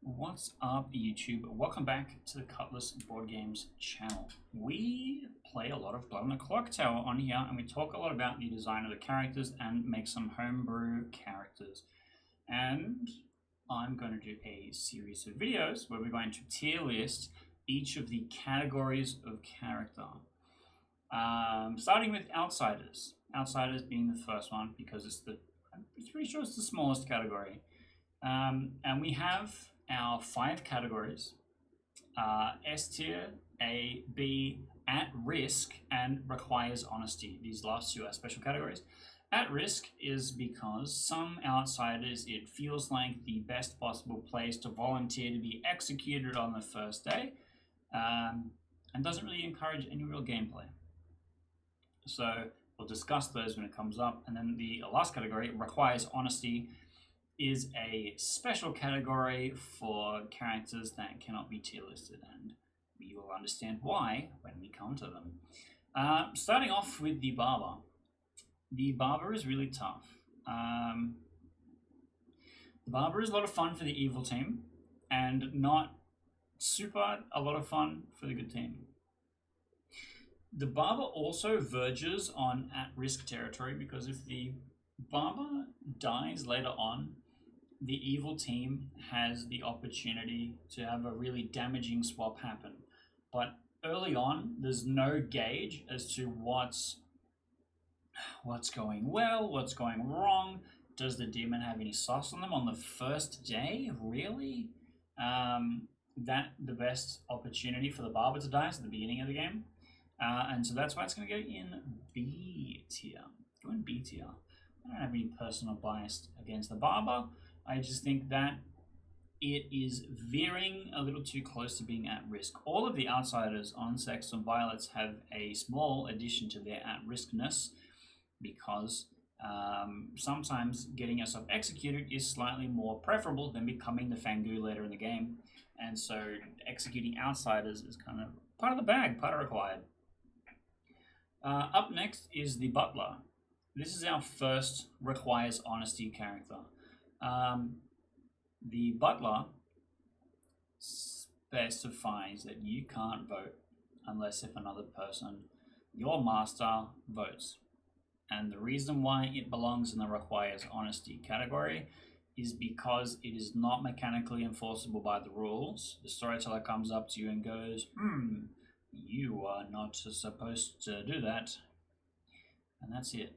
What's up, YouTube? Welcome back to the Cutlass Board Games channel. We play a lot of Blood on the Clocktower on here, and we talk a lot about the design of the characters and make some homebrew characters. And I'm going to do a series of videos where we're going to tier list each of the categories of character. Starting with Outsiders. Outsiders being the first one because I'm pretty sure it's the smallest category. And we have our 5 categories: S tier, A, B, at risk, and requires honesty. These last two are special categories. At risk is because some outsiders, it feels like the best possible place to volunteer to be executed on the first day, and doesn't really encourage any real gameplay. So we'll discuss those when it comes up. And then the last category, requires honesty, is a special category for characters that cannot be tier listed, and we will understand why when we come to them. Starting off with the Barber. The Barber is really tough. The Barber is a lot of fun for the evil team, and not super a lot of fun for the good team. The Barber also verges on at-risk territory, because if the Barber dies later on, the evil team has the opportunity to have a really damaging swap happen. But early on, there's no gauge as to what's going well, what's going wrong. Does the demon have any sauce on them on the first day? Really? That the best opportunity for the Barber to die is at the beginning of the game. And so that's why it's going to go in B tier. Go in B tier. I don't have any personal bias against the Barber. I just think that it is veering a little too close to being at risk. All of the outsiders on Sex and Violets have a small addition to their at-riskness, because sometimes getting yourself executed is slightly more preferable than becoming the Fangu later in the game. And so executing outsiders is kind of part of the bag, part of required. Up next is the Butler. This is our first requires honesty character. The Butler specifies that you can't vote unless if another person, your master, votes. And the reason why it belongs in the requires honesty category is because it is not mechanically enforceable by the rules. The storyteller comes up to you and goes, you are not supposed to do that. And that's it.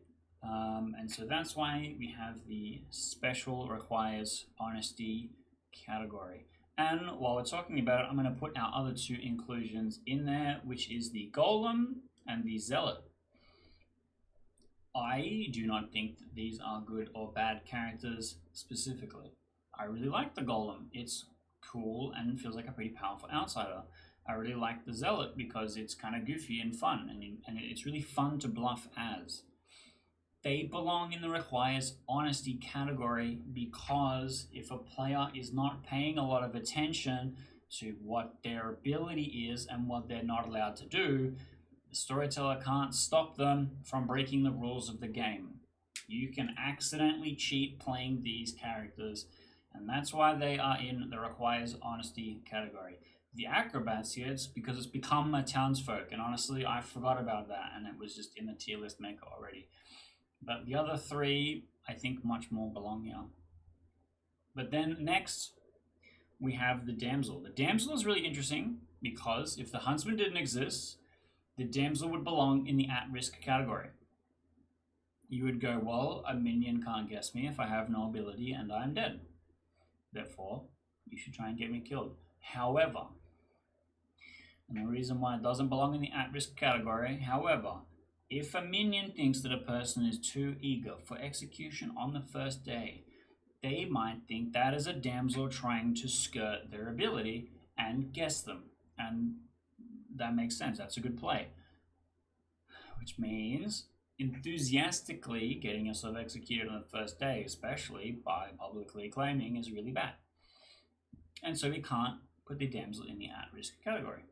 And so that's why we have the special requires honesty category. And while we're talking about it, I'm going to put our other 2 inclusions in there, which is the Golem and the Zealot. I do not think that these are good or bad characters specifically. I really like the Golem. It's cool and feels like a pretty powerful outsider. I really like the Zealot because it's kind of goofy and fun, and it's really fun to bluff as. They belong in the requires honesty category because if a player is not paying a lot of attention to what their ability is and what they're not allowed to do, the storyteller can't stop them from breaking the rules of the game. You can accidentally cheat playing these characters, and that's why they are in the requires honesty category. The Acrobats here, it's because it's become a townsfolk, and honestly, I forgot about that, and it was just in the tier list maker already. But the other 3, I think, much more belong here. But then next, we have the Damsel. The Damsel is really interesting because if the Huntsman didn't exist, the Damsel would belong in the at-risk category. You would go, well, a minion can't guess me if I have no ability and I'm dead. Therefore, you should try and get me killed. However, and the reason why it doesn't belong in the at-risk category, however, if a minion thinks that a person is too eager for execution on the first day, they might think that is a damsel trying to skirt their ability and guess them. And that makes sense. That's a good play. Which means enthusiastically getting yourself executed on the first day, especially by publicly claiming, is really bad. And so we can't put the damsel in the at-risk category.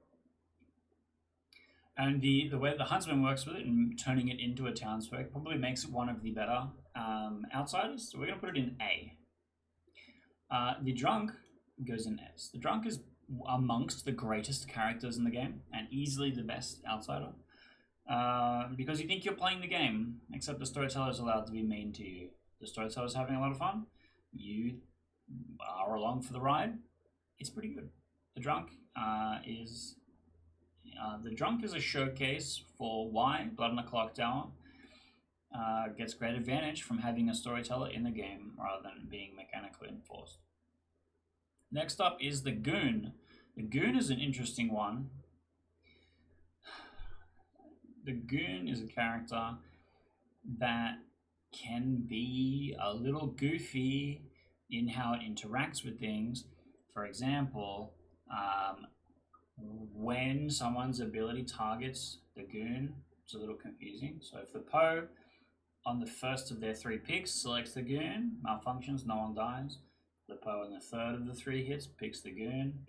And the way the Huntsman works with it and turning it into a townsfolk probably makes it one of the better outsiders. So we're going to put it in A. The Drunk goes in S. The drunk is amongst the greatest characters in the game and easily the best outsider. Because you think you're playing the game, except the storyteller is allowed to be mean to you. The storyteller's having a lot of fun. You are along for the ride. It's pretty good. The drunk is a showcase for why Blood on the Clocktower gets great advantage from having a storyteller in the game rather than being mechanically enforced. Next up is the Goon. The Goon is an interesting one. The Goon is a character that can be a little goofy in how it interacts with things. For example, when someone's ability targets the Goon, it's a little confusing. So if the Poe on the first of their 3 picks selects the Goon, malfunctions, no one dies. The Poe on the third of the 3 hits picks the Goon,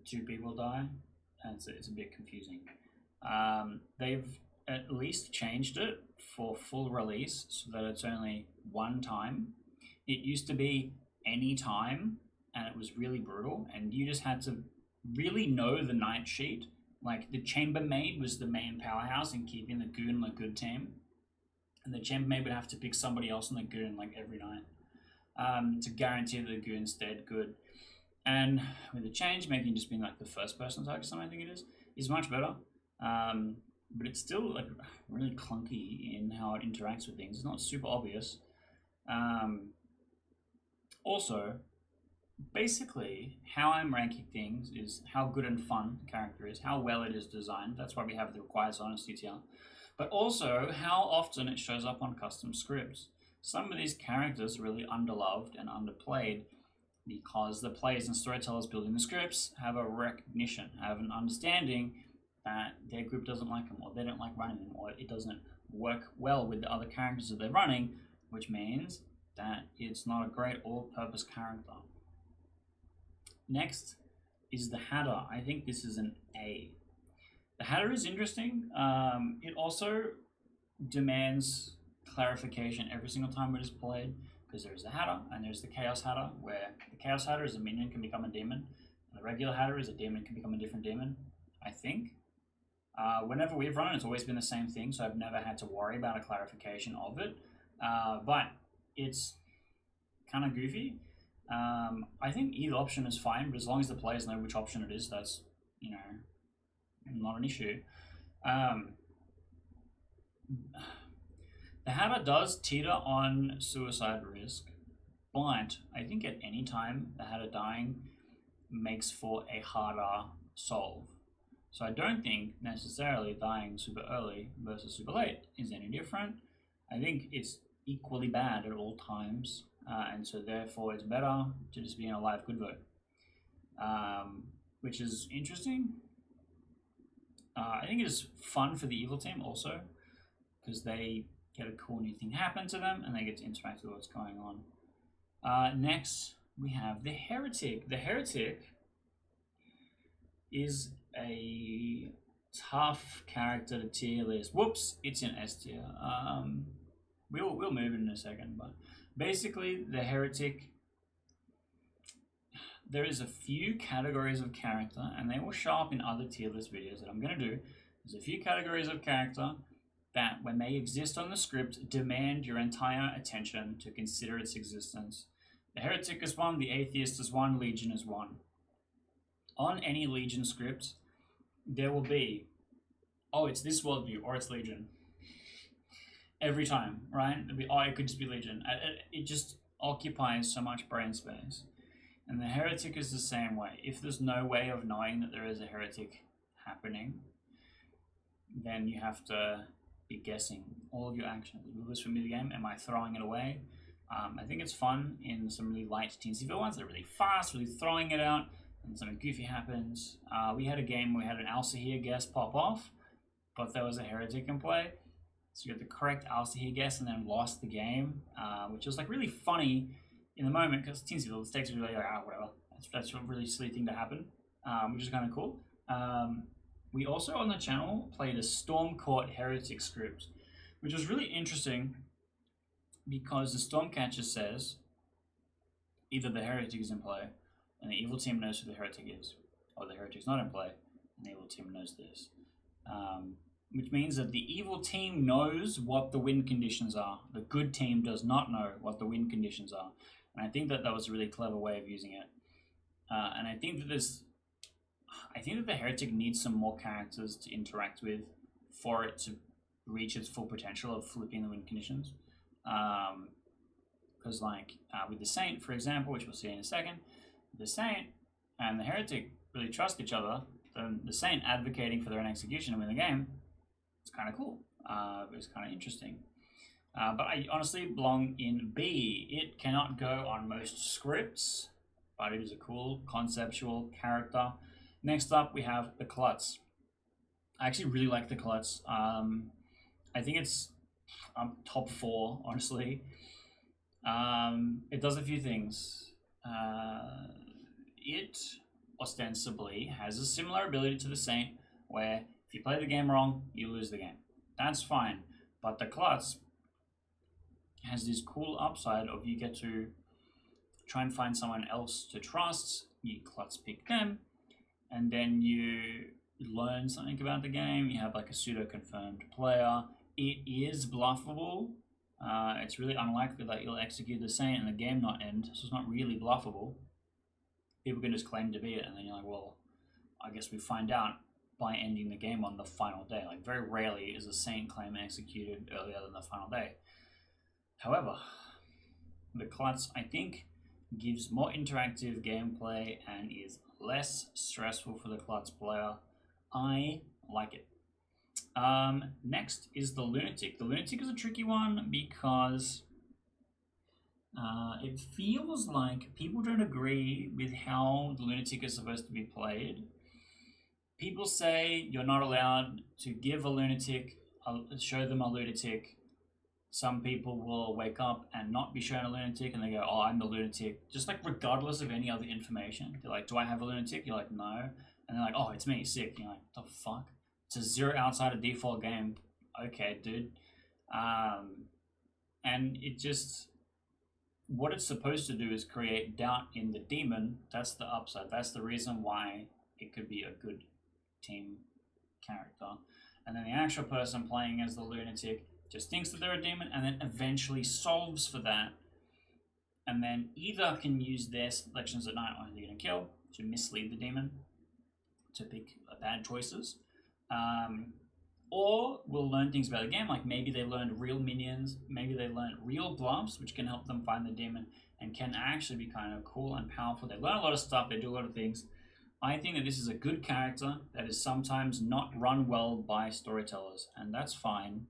2 people die, and it's a bit confusing. They've at least changed it for full release so that it's only one time. It used to be any time, and it was really brutal, and you just had to really know the night sheet. Like, the chambermaid was the main powerhouse in keeping the Goon on a good team, and the chambermaid would have to pick somebody else on the Goon like every night to guarantee that the Goon's dead good. And with the change, making just being like the first person target, something I think it is much better. But it's still like really clunky in how it interacts with things. It's not super obvious. Also, basically, how I'm ranking things is how good and fun the character is, how well it is designed. That's why we have the requires honesty tier. But also, how often it shows up on custom scripts. Some of these characters are really underloved and underplayed because the players and storytellers building the scripts have a recognition, have an understanding that their group doesn't like them, or they don't like running them, or it doesn't work well with the other characters that they're running, which means that it's not a great all-purpose character. Next is the Hatter. I think this is an A. The Hatter is interesting. It also demands clarification every single time it is played, because there's the Hatter and there's the Chaos Hatter, where the Chaos Hatter is a minion can become a demon, and the regular Hatter is a demon can become a different demon, I think. Whenever we've run, it's always been the same thing, so I've never had to worry about a clarification of it. But it's kind of goofy. I think either option is fine, but as long as the players know which option it is, that's, not an issue. The Hatter does teeter on suicide risk, but I think at any time the Hatter dying makes for a harder solve. So I don't think necessarily dying super early versus super late is any different. I think it's equally bad at all times, and so therefore it's better to just be in a live good vote, which is interesting. I think it's fun for the evil team also, because they get a cool new thing happen to them and they get to interact with what's going on. Next, we have the Heretic. The Heretic is a tough character to tier list. Whoops, it's in S tier. We'll move it in a second, but basically the Heretic, there is a few categories of character, and they will show up in other tier list videos that I'm going to do. There's a few categories of character that, when they exist on the script, demand your entire attention to consider its existence. The Heretic is one, the Atheist is one, Legion is one. On any Legion script, there will be, oh, it's this worldview, or it's Legion. Every time, right? It'll be, oh, it could just be Legion. It just occupies so much brain space. And the Heretic is the same way. If there's no way of knowing that there is a Heretic happening, then you have to be guessing all of your actions. Will this for me the game? Am I throwing it away? I think it's fun in some really light teensy ones. They're really fast, really throwing it out, and something goofy happens. We had a game where we had an Alcahir guess pop off, but there was a Heretic in play. So you got the correct Alcahir guess and then lost the game, which was like really funny in the moment, because teensy the stakes were really like, whatever. That's a really silly thing to happen, which is kind of cool. We also on the channel played a Stormcourt Heretic script, which was really interesting because the Stormcatcher says either the Heretic is in play and the evil team knows who the heretic is, or the heretic's not in play, and the evil team knows this. Which means that the evil team knows what the win conditions are. The good team does not know what the win conditions are. And I think that that was a really clever way of using it. And I think that the heretic needs some more characters to interact with for it to reach its full potential of flipping the win conditions. Because with the Saint, for example, which we'll see in a second, the Saint and the heretic really trust each other. Then the Saint advocating for their own execution to win the game, it's kind of cool. It's kind of interesting. But I honestly belong in B. It cannot go on most scripts, but it is a cool conceptual character. Next up, we have the Klutz. I actually really like the Klutz. I think it's top 4, honestly. It does a few things. It ostensibly has a similar ability to the Saint, where if you play the game wrong, you lose the game. That's fine. But the Klutz has this cool upside of you get to try and find someone else to trust. You Klutz pick them, and then you learn something about the game. You have like a pseudo-confirmed player. It is bluffable. It's really unlikely that you'll execute the Saint and the game not end, so it's not really bluffable. People can just claim to be it, and then you're like, well, I guess we find out by ending the game on the final day. Like, very rarely is a Saint claim executed earlier than the final day. However, the Klutz, I think, gives more interactive gameplay and is less stressful for the Klutz player. I like it. Next is the Lunatic. The Lunatic is a tricky one because it feels like people don't agree with how the Lunatic is supposed to be played. People say you're not allowed to give a Lunatic, show them a Lunatic. Some people will wake up and not be shown a Lunatic, and they go, oh, I'm the Lunatic. Just like regardless of any other information. They're like, do I have a Lunatic? You're like, no. And they're like, oh, it's me, sick. You're like, the fuck? It's a 0 outside of default game. Okay, dude. And it just, what it's supposed to do is create doubt in the demon. That's the upside. That's the reason why it could be a good team character. And then the actual person playing as the Lunatic just thinks that they're a demon and then eventually solves for that. And then either can use their selections at night on who they're going to kill to mislead the demon to pick bad choices. Or will learn things about the game, like maybe they learned real minions, maybe they learned real bluffs, which can help them find the demon and can actually be kind of cool and powerful. They learn a lot of stuff, they do a lot of things. I think that this is a good character that is sometimes not run well by storytellers, and that's fine.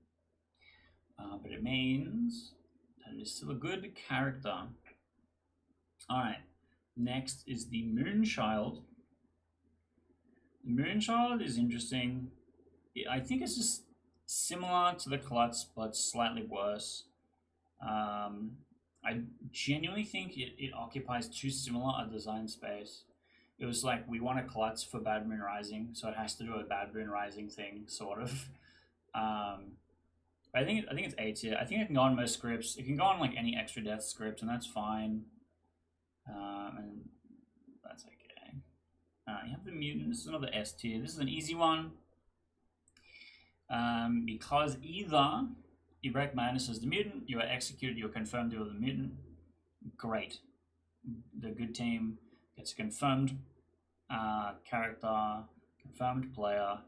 But it means that it is still a good character. Alright, next is the Moonchild. The Moonchild is interesting. I think it's just similar to the Klutz, but slightly worse. I genuinely think it occupies too similar a design space. It was like, we want a Klutz for Bad Moon Rising, so it has to do a Bad Moon Rising thing, sort of. I think it's A tier. I think it can go on most scripts. It can go on like any extra death script, and that's fine. And that's okay. You have the Mutant. This is another S tier. This is an easy one. Because either Erect Madness is the Mutant, you are executed, you are confirmed you are the Mutant. Great. The good team gets a confirmed character, confirmed player.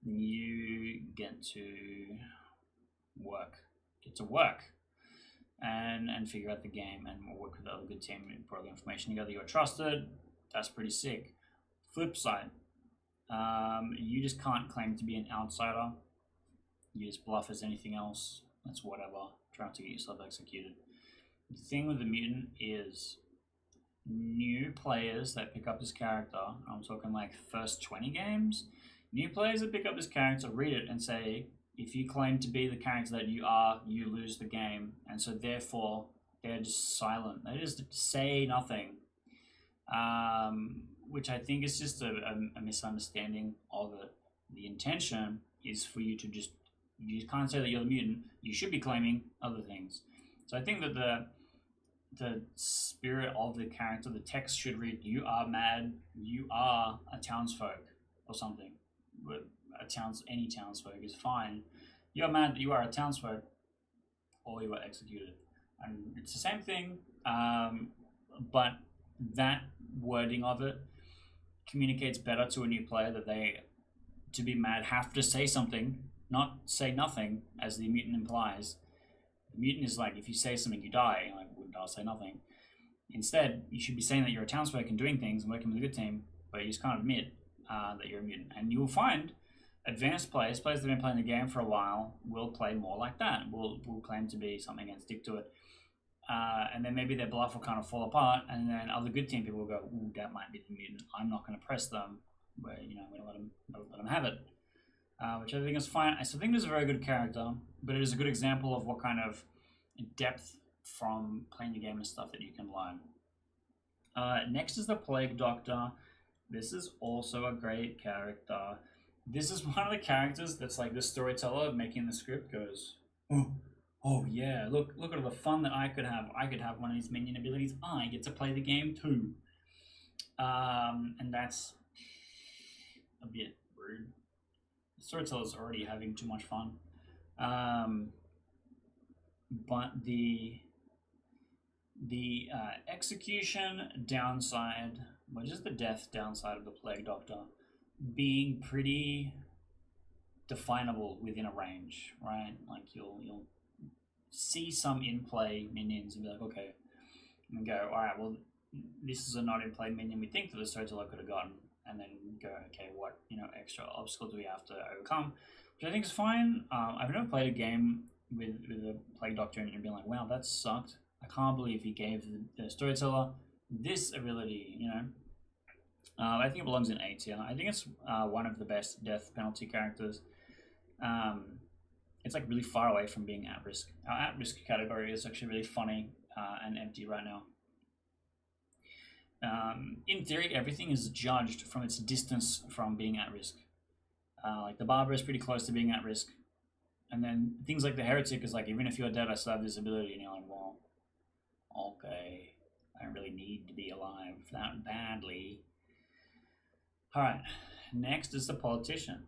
You get to work. And figure out the game and work with the other good team and put all the information together. You're trusted. That's pretty sick. Flip side. You just can't claim to be an outsider. You just bluff as anything else. That's whatever. Trying to get yourself executed. The thing with the Mutant is new players that pick up this character, I'm talking like first 20 games, new players that pick up this character read it and say, if you claim to be the character that you are, you lose the game. And so therefore, they're just silent. They just say nothing. Which I think is just a misunderstanding of it. The intention is for you to just, you can't say that you're the Mutant. You should be claiming other things. So I think that the spirit of the character, the text should read, "You are mad. You are a townsfolk," or something. But any townsfolk is fine. You are mad that you are a townsfolk, or you are executed, and it's the same thing. But that wording of it communicates better to a new player that they, to be mad, have to say something, not say nothing, as the mutant implies. The mutant is like, if you say something, you die. Like, wouldn't I say nothing? Instead, you should be saying that you're a townsfolk and doing things and working with a good team, but you just can't admit that you're a mutant. And you will find advanced players that have been playing the game for a while, will play more like that. Will claim to be something and stick to it. And then maybe their bluff will kind of fall apart, and then other good team people will go, "Ooh, that might be the mutant. I'm not going to press them." Where, we don't let them have it, which I think is fine. I still think there's a very good character, but it is a good example of what kind of depth from playing the game and stuff that you can learn. Next is the Plague Doctor. This is also a great character. This is one of the characters that's like the storyteller making the script goes, oh yeah, look at all the fun that I could have. I could have one of these minion abilities. I get to play the game too. And that's a bit rude. The storyteller's already having too much fun. But the execution downside, which is the death downside of the Plague Doctor, being pretty definable within a range, right? Like you'll see some in-play minions and be like, okay, and go, all right, well, this is a not in-play minion we think that the storyteller could have gotten, and then go, okay, what extra obstacle do we have to overcome? Which I think is fine. I've never played a game with a Plague Doctor and been like, wow, that sucked. I can't believe he gave the storyteller this ability, I think it belongs in A tier. I think it's one of the best death penalty characters. It's like really far away from being at risk. Our at risk category is actually really funny and empty right now. In theory, everything is judged from its distance from being at risk. Like the Barber is pretty close to being at risk. And then things like the Heretic is like, even if you're dead, I still have this ability. And you're like, well, okay, I don't really need to be alive that badly. All right, next is the Politician.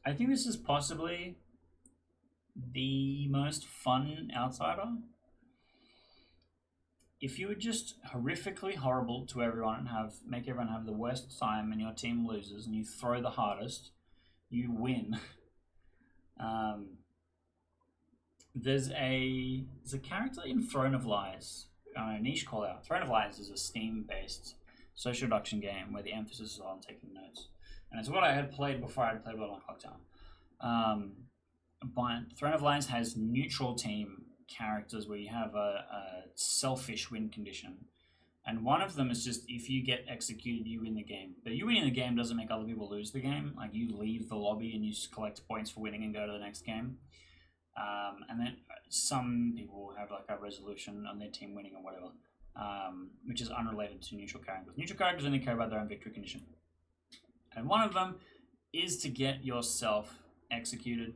I think this is possibly the most fun outsider. If you were just horrifically horrible to everyone and make everyone have the worst time and your team loses and you throw the hardest, you win. There's a character in Throne of Lies, a niche call out. Throne of Lies is a Steam-based social deduction game where the emphasis is on taking notes. And it's what I had played before I had played on Clocktower. But Throne of Lies has neutral team characters where you have a selfish win condition. And one of them is just, if you get executed, you win the game. But you winning the game doesn't make other people lose the game. Like, you leave the lobby and you just collect points for winning and go to the next game. And then some people have like a resolution on their team winning or whatever, which is unrelated to neutral characters. Neutral characters only care about their own victory condition. And one of them is to get yourself executed.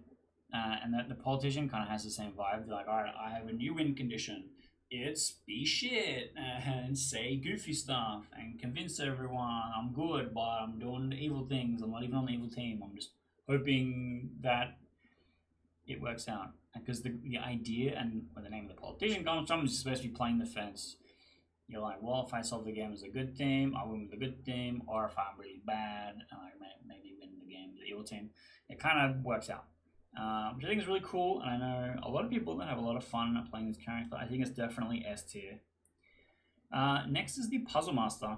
And that the Politician kind of has the same vibe. They're like, all right, I have a new win condition. It's be shit and say goofy stuff and convince everyone I'm good, but I'm doing evil things. I'm not even on the evil team. I'm just hoping that it works out. Because the idea and where the name of the Politician comes from is supposed to be playing the fence. You're like, well, if I solve the game as a good team, I win with a good team, or if I'm really bad, I maybe win the game with the evil team. It kind of works out. Which I think is really cool, and I know a lot of people that have a lot of fun playing this character. I think it's definitely S tier. Next is the Puzzle Master.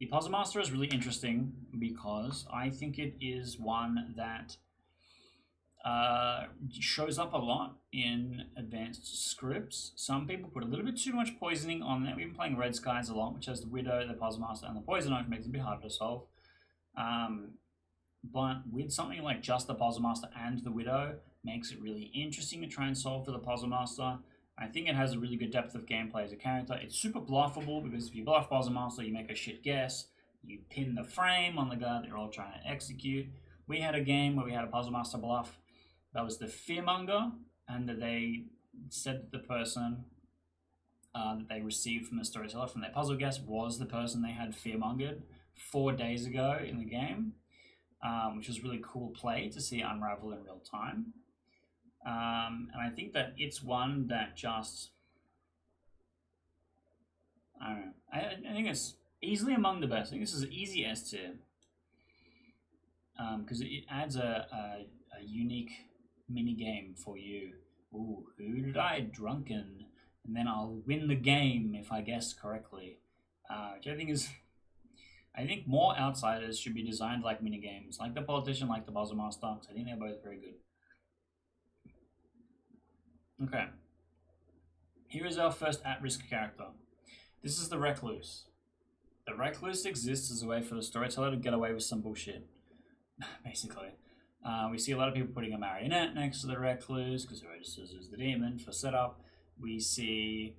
The Puzzle Master is really interesting because I think it is one that shows up a lot in advanced scripts. Some people put a little bit too much poisoning on that. We've been playing Red Skies a lot, which has the Widow, the Puzzle Master, and the Poisoner, which makes it a bit harder to solve. But with something like just the Puzzle Master and the Widow, makes it really interesting to try and solve for the Puzzle Master. I think it has a really good depth of gameplay as a character. It's super bluffable because if you bluff Puzzle Master, you make a shit guess. You pin the frame on the guy that you're all trying to execute. We had a game where we had a Puzzle Master bluff. That was the Fearmonger, and that they said that the person that they received from the storyteller from their puzzle guest was the person they had fearmongered 4 days ago in the game, which was really cool play to see unravel in real time. And I think that it's one that just, I don't know, I think it's easily among the best. I think this is an easy S tier because it adds a unique mini game for you. Ooh, who did I drunken? And then I'll win the game if I guess correctly. Which I think more Outsiders should be designed like mini games, like the Politician, like the Puzzle Master. I think they're both very good. Okay. Here is our first at-risk character. This is the Recluse. The Recluse exists as a way for the storyteller to get away with some bullshit, basically. We see a lot of people putting a marionette next to the Recluse because it registers as the demon for setup. We see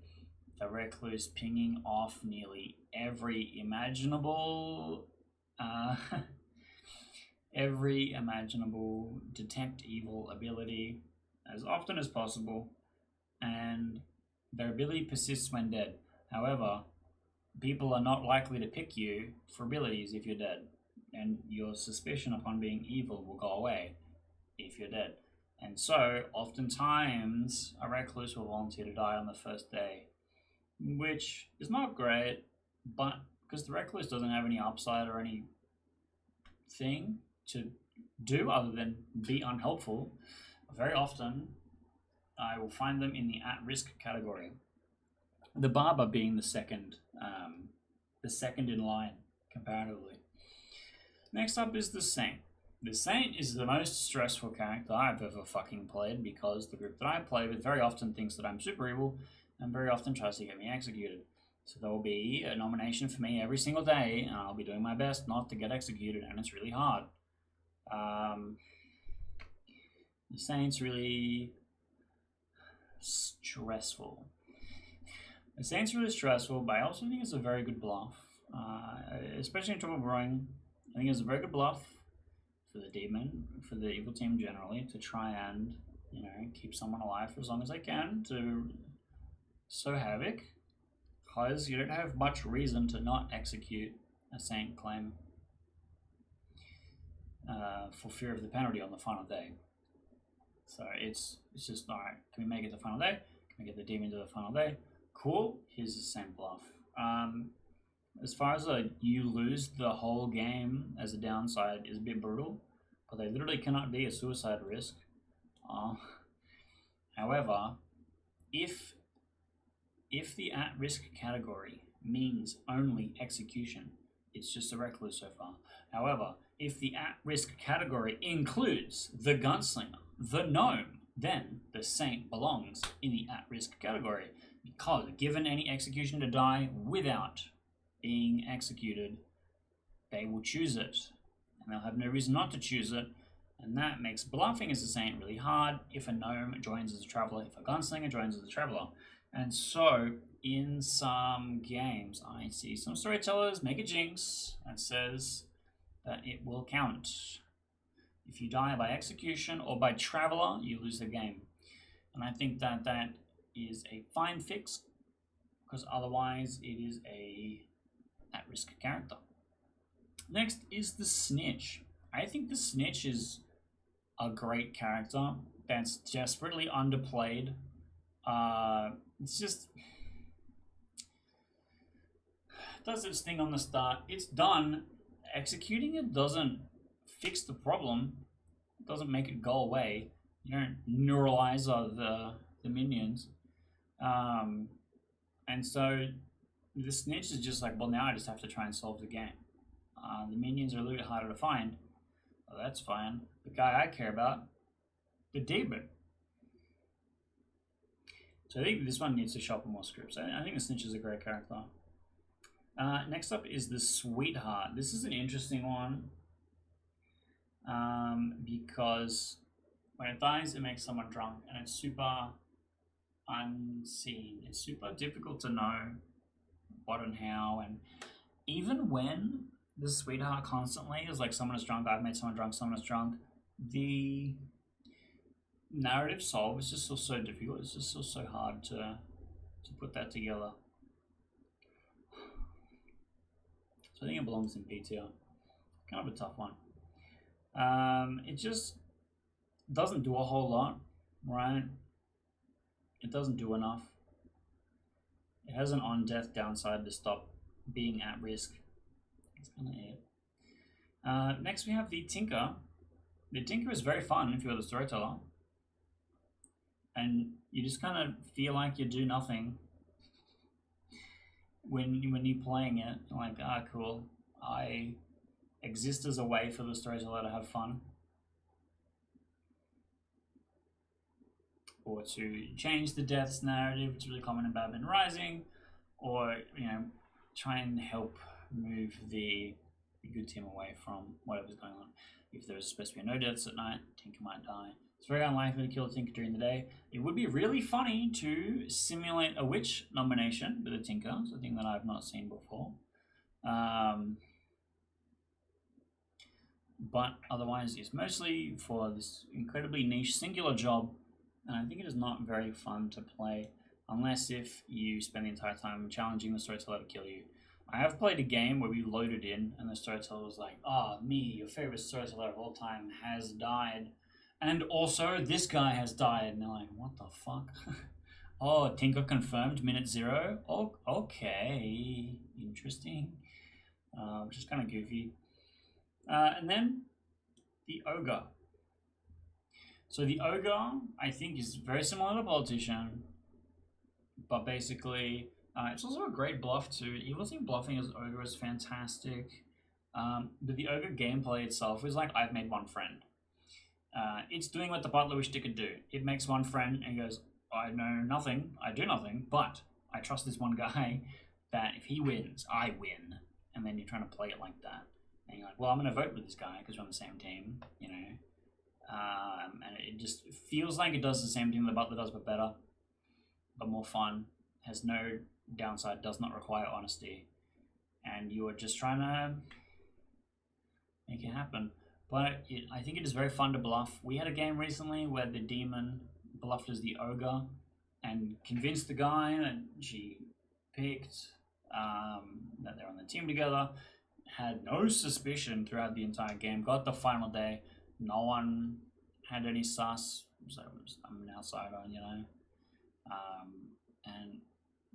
the Recluse pinging off nearly every imaginable detect evil ability as often as possible, and their ability persists when dead. However, people are not likely to pick you for abilities if you're dead, and your suspicion upon being evil will go away if you're dead. And so, oftentimes, a Recluse will volunteer to die on the first day, which is not great, but because the Recluse doesn't have any upside or any thing to do other than be unhelpful, very often I will find them in the at-risk category. The Barber being the second in line comparatively. Next up is the Saint. The Saint is the most stressful character I've ever fucking played because the group that I play with very often thinks that I'm super evil and very often tries to get me executed. So there will be a nomination for me every single day, and I'll be doing my best not to get executed, and it's really hard. The Saint's really stressful. The Saint's really stressful, but I also think it's a very good bluff. Especially in Trouble Brewing, I think it's a very good bluff for the demon, for the evil team generally, to try and, keep someone alive for as long as they can, to sow havoc, because you don't have much reason to not execute a Saint claim for fear of the penalty on the final day. So it's just, alright, can we make it the final day? Can we get the demon to the final day? Cool, here's the Saint bluff. As far as you lose the whole game as a downside is a bit brutal, but they literally cannot be a suicide risk. However, if the at-risk category means only execution, it's just a Recluse so far. However, if the at-risk category includes the Gunslinger, the Gnome, then the Saint belongs in the at-risk category, because given any execution to die without being executed, they will choose it, and they'll have no reason not to choose it, and that makes bluffing as a Saint really hard if a Gnome joins as a Traveler, if a Gunslinger joins as a Traveler. And so, in some games, I see some storytellers make a jinx that says that it will count. If you die by execution or by Traveler, you lose the game. And I think that that is a fine fix, because otherwise it is a at-risk character. Next is the Snitch. I think the Snitch is a great character that's desperately underplayed. It's just does its thing on the start. It's done. Executing it doesn't fix the problem. It doesn't make it go away. You don't neuralize the minions. And so the Snitch is just like, well, now I just have to try and solve the game. The minions are a little bit harder to find. Well, that's fine. The guy I care about, the demon. So I think this one needs to sharpen more scripts. I think the Snitch is a great character. Next up is the Sweetheart. This is an interesting one because when it dies, it makes someone drunk, and it's super unseen. It's super difficult to know what and how, and even when the Sweetheart constantly is like, someone is drunk, I've made someone drunk, someone is drunk, the narrative solve is just so difficult. It's just so hard to to put that together. So I think it belongs in B tier. Kind of a tough one. It just doesn't do a whole lot, right? It doesn't do enough. It has an on-death downside to stop being at risk. That's kind of it. Next we have the Tinker. The Tinker is very fun if you're the storyteller. And you just kind of feel like you do nothing when you're playing it. Like, cool. I exist as a way for the storyteller to have fun. Or to change the deaths narrative, which is really common in Batman Rising. Or, try and help move the good team away from whatever's going on. If there's supposed to be no deaths at night, Tinker might die. It's very unlikely to kill a Tinker during the day. It would be really funny to simulate a witch nomination with a Tinker, something that I've not seen before. But otherwise, it's mostly for this incredibly niche singular job, and I think it is not very fun to play unless if you spend the entire time challenging the storyteller to kill you. I have played a game where we loaded in and the storyteller was like, me, your favorite storyteller of all time, has died. And also, this guy has died. And they're like, what the fuck? Oh, Tinker confirmed, minute 0. Oh, okay. Interesting. Just kind of goofy. And then, the Ogre. So the Ogre, I think, is very similar to Politician. But basically, it's also a great bluff too. Evil Team bluffing as Ogre is fantastic. But the Ogre gameplay itself is like, I've made one friend. It's doing what the butler wished it could do. It makes one friend and goes, I know nothing, I do nothing, but I trust this one guy that if he wins, I win. And then you're trying to play it like that. And you're like, well, I'm going to vote with this guy because we're on the same team, and it just feels like it does the same thing the butler does, but better, but more fun. Has no downside, does not require honesty. And you are just trying to make it happen. But I think it is very fun to bluff. We had a game recently where the demon bluffed as the Ogre and convinced the guy that she picked, that they're on the team together. Had no suspicion throughout the entire game. Got the final day. No one had any sus. So I'm an outsider, and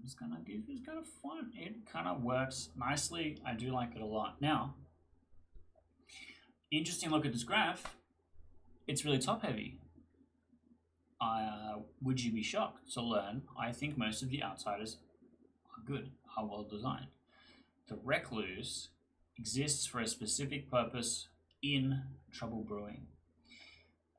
it's kind of goofy. It's kind of fun. It kind of works nicely. I do like it a lot. Now, interesting look at this graph. It's really top heavy. Would you be shocked to learn? I think most of the outsiders are good, are well designed. The Recluse exists for a specific purpose in Trouble Brewing.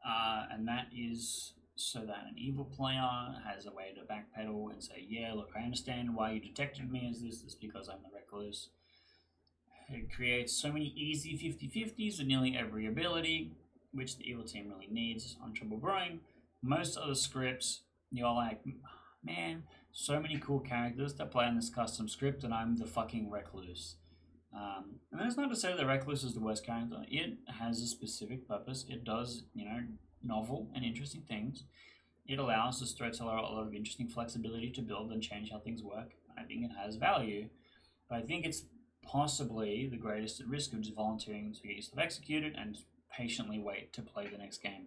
And that is so that an evil player has a way to backpedal and say, yeah, look, I understand why you detected me as this. It's because I'm the Recluse. It creates so many easy 50-50s with nearly every ability, which the evil team really needs on Trouble Brewing. Most other scripts, you're like, man, so many cool characters that play on this custom script, and I'm the fucking Recluse. And that's not to say that Recluse is the worst character. It has a specific purpose. It does, novel and interesting things. It allows the storyteller a lot of interesting flexibility to build and change how things work. I think it has value. But I think it's possibly the greatest at risk of just volunteering to get yourself executed and patiently wait to play the next game.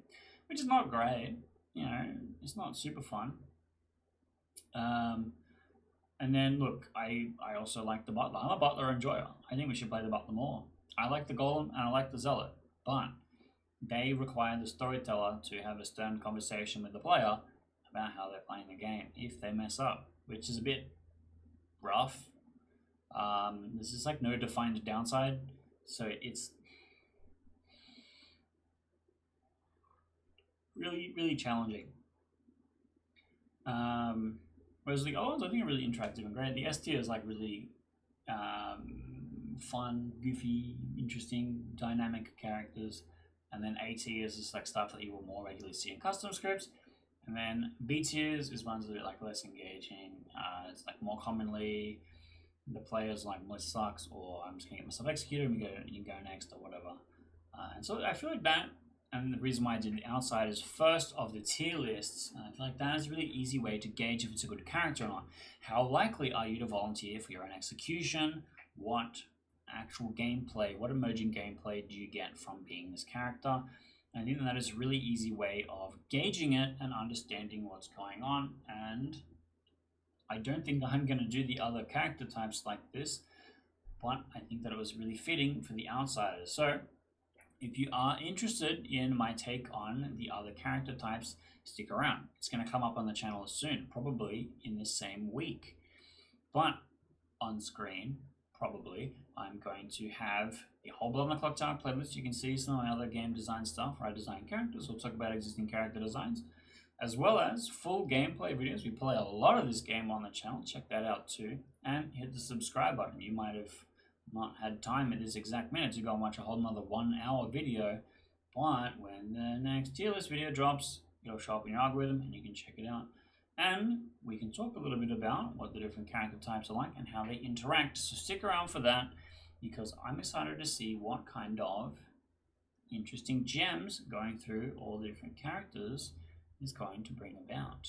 Which is not great. It's not super fun. And then, look, I also like the Butler. I'm a Butler enjoyer. I think we should play the Butler more. I like the Golem and I like the Zealot. But they require the storyteller to have a stern conversation with the player about how they're playing the game if they mess up, which is a bit rough. There's just like no defined downside. So it's really, really challenging. Whereas the old ones, I think, are really interactive and great. The S tier is like really fun, goofy, interesting, dynamic characters. And then A tier is just like stuff that you will more regularly see in custom scripts. And then B tiers is ones that are like less engaging. It's like more commonly the players like, well, this sucks, or I'm just gonna get myself executed and you go next or whatever. And so I feel like that And the reason why I did the Outsiders first of the tier lists, I feel like that is a really easy way to gauge if it's a good character or not. How likely are you to volunteer for your own execution? What actual gameplay, what emerging gameplay do you get from being this character? I think that is a really easy way of gauging it and understanding what's going on. And I don't think I'm going to do the other character types like this, but I think that it was really fitting for the Outsiders. So if you are interested in my take on the other character types, stick around. It's going to come up on the channel soon, probably in this same week. But on screen, probably, I'm going to have a whole Blood on the Clocktower playlist. You can see some of my other game design stuff where I design characters. We'll talk about existing character designs, as well as full gameplay videos. We play a lot of this game on the channel. Check that out too. And hit the subscribe button. You might have not had time at this exact minute to go and watch a whole another 1 hour video, but when the next tier list video drops, it'll show up in your algorithm and you can check it out. And we can talk a little bit about what the different character types are like and how they interact. So stick around for that, because I'm excited to see what kind of interesting gems going through all the different characters is going to bring about.